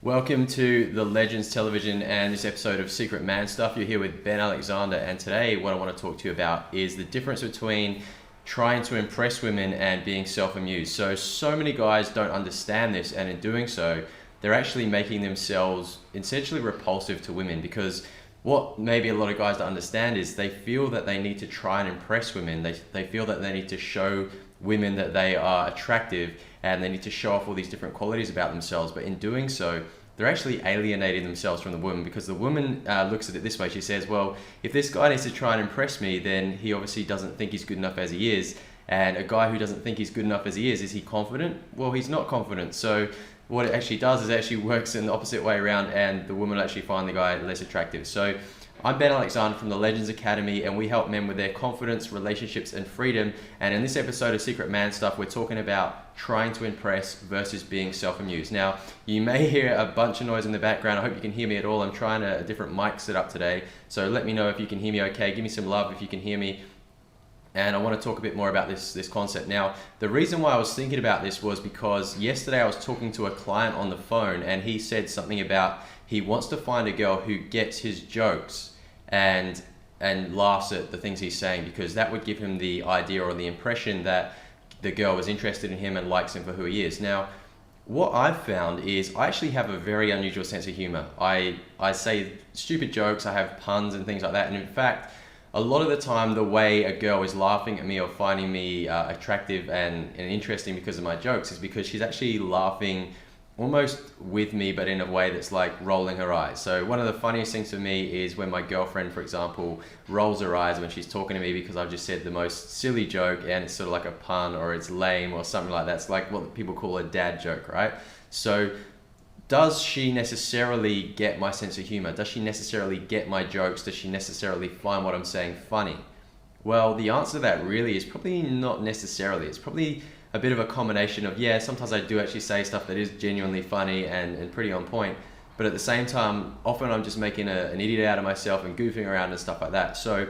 Welcome to the Legends Television and this episode of Secret Man Stuff. You're here with Ben Alexander, and today what I want to talk to you about is the difference between trying to impress women and being self-amused. So many guys don't understand this, and in doing so, they're actually making themselves essentially repulsive to women, because what maybe a lot of guys don't understand is they feel that they need to try and impress women. They feel that they need to show women that they are attractive, and they need to show off all these different qualities about themselves. But in doing so, they're actually alienating themselves from the woman, because the woman looks at it this way. She says, well, if this guy needs to try and impress me, then he obviously doesn't think he's good enough as he is. And a guy who doesn't think he's good enough as he is he confident? Well, he's not confident. So what it actually does is it actually works in the opposite way around, and the woman will actually find the guy less attractive. So I'm Ben Alexander from the Legends Academy, and we help men with their confidence, relationships, and freedom. And in this episode of Secret Man Stuff, we're talking about trying to impress versus being self-amused. Now, you may hear a bunch of noise in the background. I hope you can hear me at all. I'm trying a different mic set up today, so let me know if you can hear me okay. Give me some love if you can hear me. And I want to talk a bit more about this concept. Now, the reason why I was thinking about this was because yesterday I was talking to a client on the phone, and he said something about he wants to find a girl who gets his jokes and laughs at the things he's saying, because that would give him the idea or the impression that the girl is interested in him and likes him for who he is. Now, what I've found is I actually have a very unusual sense of humor. I say stupid jokes, I have puns and things like that, and in fact, a lot of the time the way a girl is laughing at me or finding me attractive and interesting because of my jokes is because she's actually laughing almost with me, but in a way that's like rolling her eyes. So one of the funniest things for me is when my girlfriend, for example, rolls her eyes when she's talking to me because I've just said the most silly joke, and it's sort of like a pun or it's lame or something like that. It's like what people call a dad joke, right? So does she necessarily get my sense of humor? Does she necessarily get my jokes? Does she necessarily find what I'm saying funny? Well, the answer to that really is probably not necessarily. It's probably a bit of a combination of, yeah, sometimes I do actually say stuff that is genuinely funny and pretty on point, but at the same time, often I'm just making an idiot out of myself and goofing around and stuff like that. So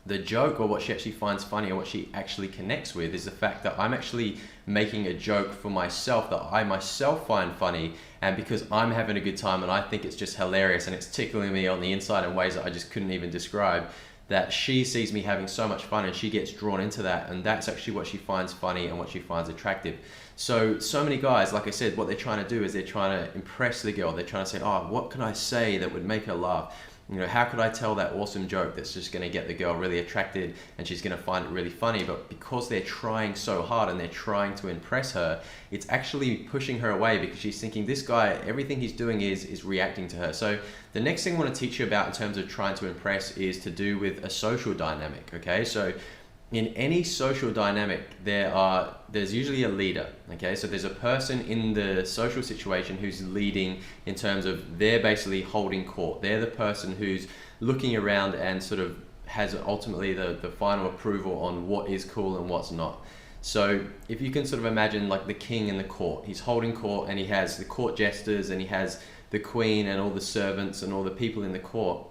the joke, or what she actually finds funny, or what she actually connects with, is the fact that I'm actually making a joke for myself that I myself find funny, and because I'm having a good time and I think it's just hilarious and it's tickling me on the inside in ways that I just couldn't even describe, that she sees me having so much fun and she gets drawn into that, and that's actually what she finds funny and what she finds attractive. So many guys, like I said, what they're trying to do is they're trying to impress the girl. They're trying to say, oh, what can I say that would make her laugh? You know, how could I tell that awesome joke that's just going to get the girl really attracted and she's going to find it really funny? But because they're trying so hard and they're trying to impress her, it's actually pushing her away, because she's thinking this guy, everything he's doing is reacting to her. So the next thing I want to teach you about in terms of trying to impress is to do with a social dynamic, okay? So in any social dynamic, there's usually a leader, okay? So there's a person in the social situation who's leading, in terms of they're basically holding court. They're the person who's looking around and sort of has ultimately the final approval on what is cool and what's not. So if you can sort of imagine like the king in the court, he's holding court, and he has the court jesters, and he has the queen and all the servants and all the people in the court,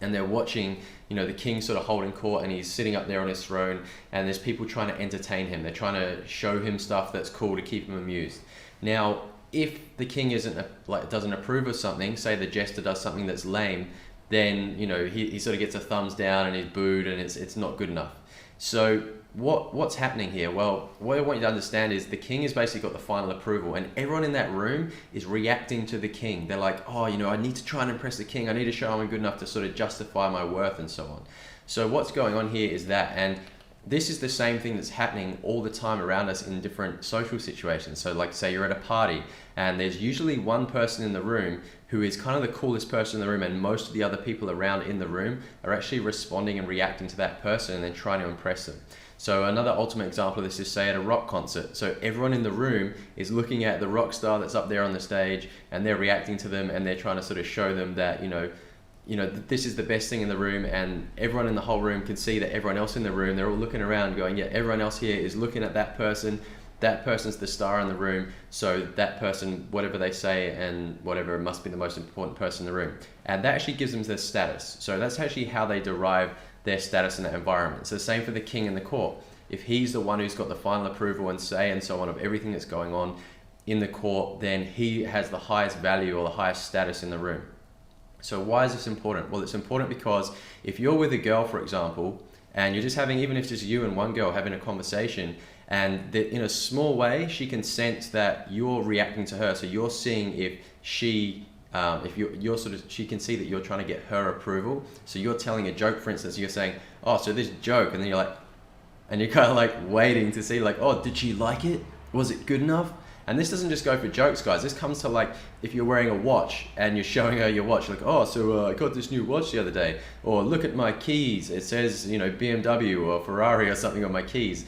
and they're watching, you know, the king sort of holding court, and he's sitting up there on his throne, and there's people trying to entertain him. They're trying to show him stuff that's cool to keep him amused. Now, if the king doesn't approve of something, say the jester does something that's lame, then, you know, he sort of gets a thumbs down and he's booed, and it's not good enough. So what's happening here? Well, what I want you to understand is the king has basically got the final approval, and everyone in that room is reacting to the king. They're like, oh, you know, I need to try and impress the king. I need to show him I'm good enough to sort of justify my worth and so on. So what's going on here is that, and this is the same thing that's happening all the time around us in different social situations. So like, say you're at a party, and there's usually one person in the room who is kind of the coolest person in the room, and most of the other people around in the room are actually responding and reacting to that person and then trying to impress them. So another ultimate example of this is, say, at a rock concert. So everyone in the room is looking at the rock star that's up there on the stage, and they're reacting to them, and they're trying to sort of show them that, you know, this is the best thing in the room, and everyone in the whole room can see that everyone else in the room, they're all looking around going, yeah, everyone else here is looking at that person. That person's the star in the room, so that person, whatever they say and whatever, must be the most important person in the room. And that actually gives them their status. So that's actually how they derive their status in that environment. So the same for the king in the court. If he's the one who's got the final approval and say and so on of everything that's going on, in the court, then he has the highest value or the highest status in the room. So why is this important? Well, it's important because if you're with a girl, for example, and you're just having, even if it's just you and one girl having a conversation, and that in a small way, she can sense that you're reacting to her. So you're seeing if she, if you're sort of, she can see that you're trying to get her approval. So you're telling a joke, for instance, you're saying, oh, so this joke, and then you're like, and you're kind of like waiting to see like, oh, did she like it? Was it good enough? And this doesn't just go for jokes, guys. This comes to like, if you're wearing a watch and you're showing her your watch, like, oh, so I got this new watch the other day. Or look at my keys. It says, you know, BMW or Ferrari or something on my keys.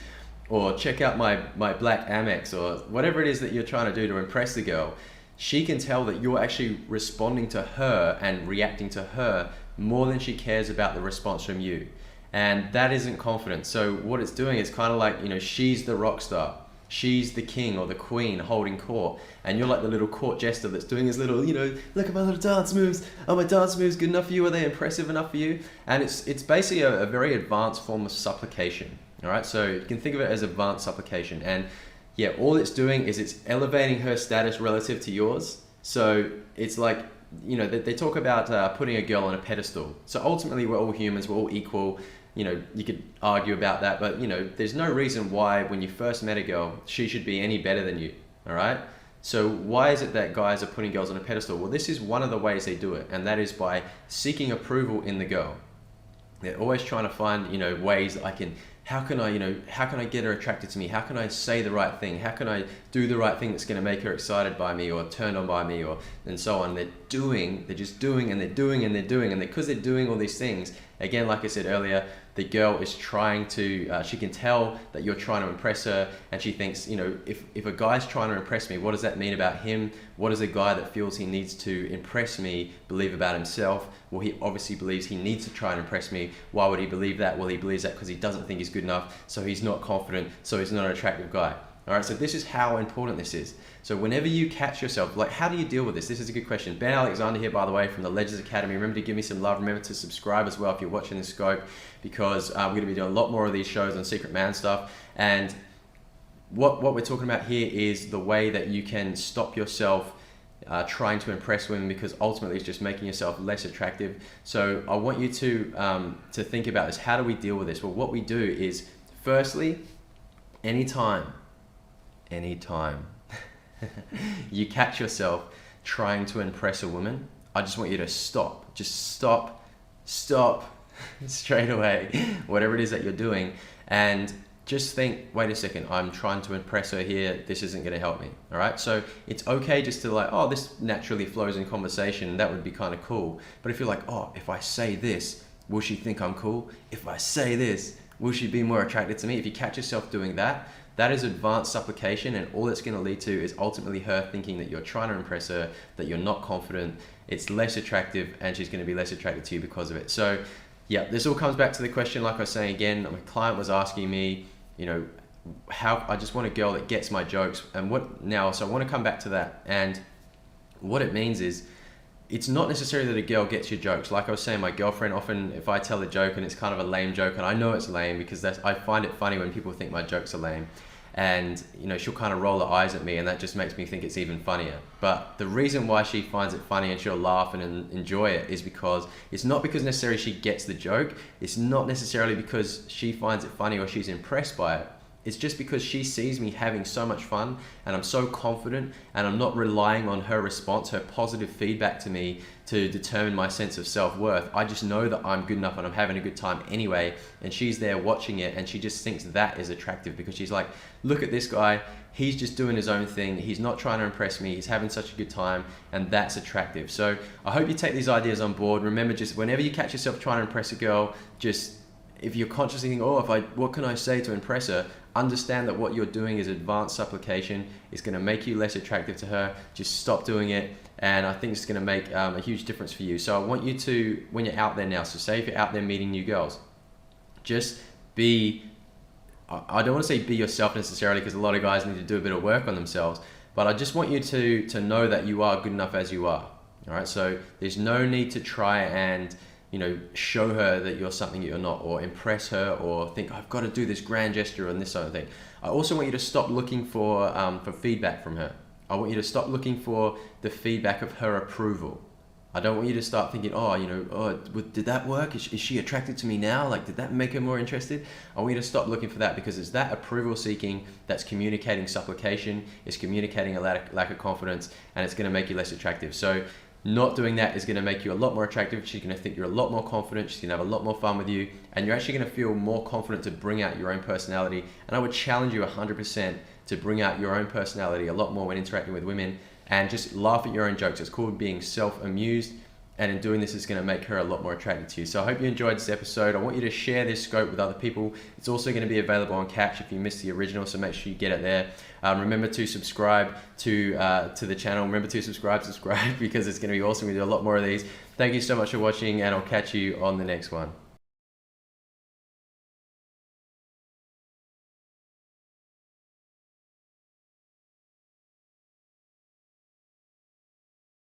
Or check out my black Amex, or whatever it is that you're trying to do to impress the girl. She can tell that you're actually responding to her and reacting to her more than she cares about the response from you. And that isn't confidence. So what it's doing is kind of like, you know, she's the rock star. She's the king or the queen holding court, and you're like the little court jester that's doing his little, you know, look at my little dance moves. Are my dance moves good enough for you? Are they impressive enough for you? And it's basically a very advanced form of supplication. All right, so you can think of it as advanced supplication. And yeah, all it's doing is it's elevating her status relative to yours. So it's like, you know, they talk about putting a girl on a pedestal. So ultimately, we're all humans, we're all equal. You know, you could argue about that, but you know, there's no reason why when you first met a girl, she should be any better than you, all right? So why is it that guys are putting girls on a pedestal? Well, this is one of the ways they do it, and that is by seeking approval in the girl. They're always trying to find, you know, ways that how can I get her attracted to me? How can I say the right thing? How can I do the right thing that's going to make her excited by me or turned on by me, or and so on? They're just doing, and they're doing, and they're doing, and because they're doing all these things, again, like I said earlier, the girl is trying to, she can tell that you're trying to impress her, and she thinks, you know, if a guy's trying to impress me, what does that mean about him? What does a guy that feels he needs to impress me believe about himself? Well, he obviously believes he needs to try and impress me. Why would he believe that? Well, he believes that because he doesn't think he's good enough, so he's not confident, so he's not an attractive guy. All right, so this is how important this is. So whenever you catch yourself, like, how do you deal with this? This is a good question. Ben Alexander here, by the way, from the Legends Academy. Remember to give me some love. Remember to subscribe as well if you're watching this scope, because we're going to be doing a lot more of these shows on Secret Man stuff. And what we're talking about here is the way that you can stop yourself trying to impress women, because ultimately it's just making yourself less attractive. So I want you to think about this. How do we deal with this? Well, what we do is, firstly, anytime you catch yourself trying to impress a woman, I just want you to stop. Just stop straight away, whatever it is that you're doing, and just think, wait a second, I'm trying to impress her here. This isn't going to help me. All right. So it's okay just to like, oh, this naturally flows in conversation. That would be kind of cool. But if you're like, oh, if I say this, will she think I'm cool? If I say this, will she be more attracted to me? If you catch yourself doing that, that is advanced supplication, and all it's going to lead to is ultimately her thinking that you're trying to impress her, that you're not confident, it's less attractive, and she's going to be less attracted to you because of it. So yeah, this all comes back to the question, like I was saying again, my client was asking me, you know, how I just want a girl that gets my jokes, and what now, so I want to come back to that. And what it means is, it's not necessarily that a girl gets your jokes. Like I was saying, my girlfriend often, if I tell a joke and it's kind of a lame joke, and I know it's lame because I find it funny when people think my jokes are lame, and you know, she'll kind of roll her eyes at me, and that just makes me think it's even funnier. But the reason why she finds it funny and she'll laugh and enjoy it is because it's not because necessarily she gets the joke. It's not necessarily because she finds it funny or she's impressed by it. It's just because she sees me having so much fun, and I'm so confident, and I'm not relying on her response, her positive feedback to me to determine my sense of self-worth. I just know that I'm good enough and I'm having a good time anyway, and she's there watching it, and she just thinks that is attractive because she's like, look at this guy, he's just doing his own thing, he's not trying to impress me, he's having such a good time, and that's attractive. So I hope you take these ideas on board. Remember, just whenever you catch yourself trying to impress a girl, just if you're consciously thinking, oh, what can I say to impress her? Understand that what you're doing is advanced supplication. It's going to make you less attractive to her. Just stop doing it, and I think it's going to make a huge difference for you. So I want you to, when you're out there now, so say if you're out there meeting new girls, just be, I don't want to say be yourself necessarily, because a lot of guys need to do a bit of work on themselves, but I just want you to know that you are good enough as you are. All right, so there's no need to try and, you know, show her that you're something you're not, or impress her, or think I've got to do this grand gesture and this sort of thing. I also want you to stop looking for feedback from her. I want you to stop looking for the feedback of her approval. I don't want you to start thinking, did that work? Is she attracted to me now? Like, did that make her more interested? I want you to stop looking for that, because it's that approval seeking that's communicating supplication, it's communicating a lack of confidence, and it's going to make you less attractive. So not doing that is going to make you a lot more attractive. She's going to think you're a lot more confident. She's going to have a lot more fun with you, and you're actually going to feel more confident to bring out your own personality. And I would challenge you 100% to bring out your own personality a lot more when interacting with women, and just laugh at your own jokes. It's called being self-amused, and in doing this, it's going to make her a lot more attracted to you. So I hope you enjoyed this episode. I want you to share this scope with other people. It's also going to be available on Catch if you missed the original, so make sure you get it there. Remember to subscribe to the channel. Remember to subscribe, because it's going to be awesome. We do a lot more of these. Thank you so much for watching, and I'll catch you on the next one.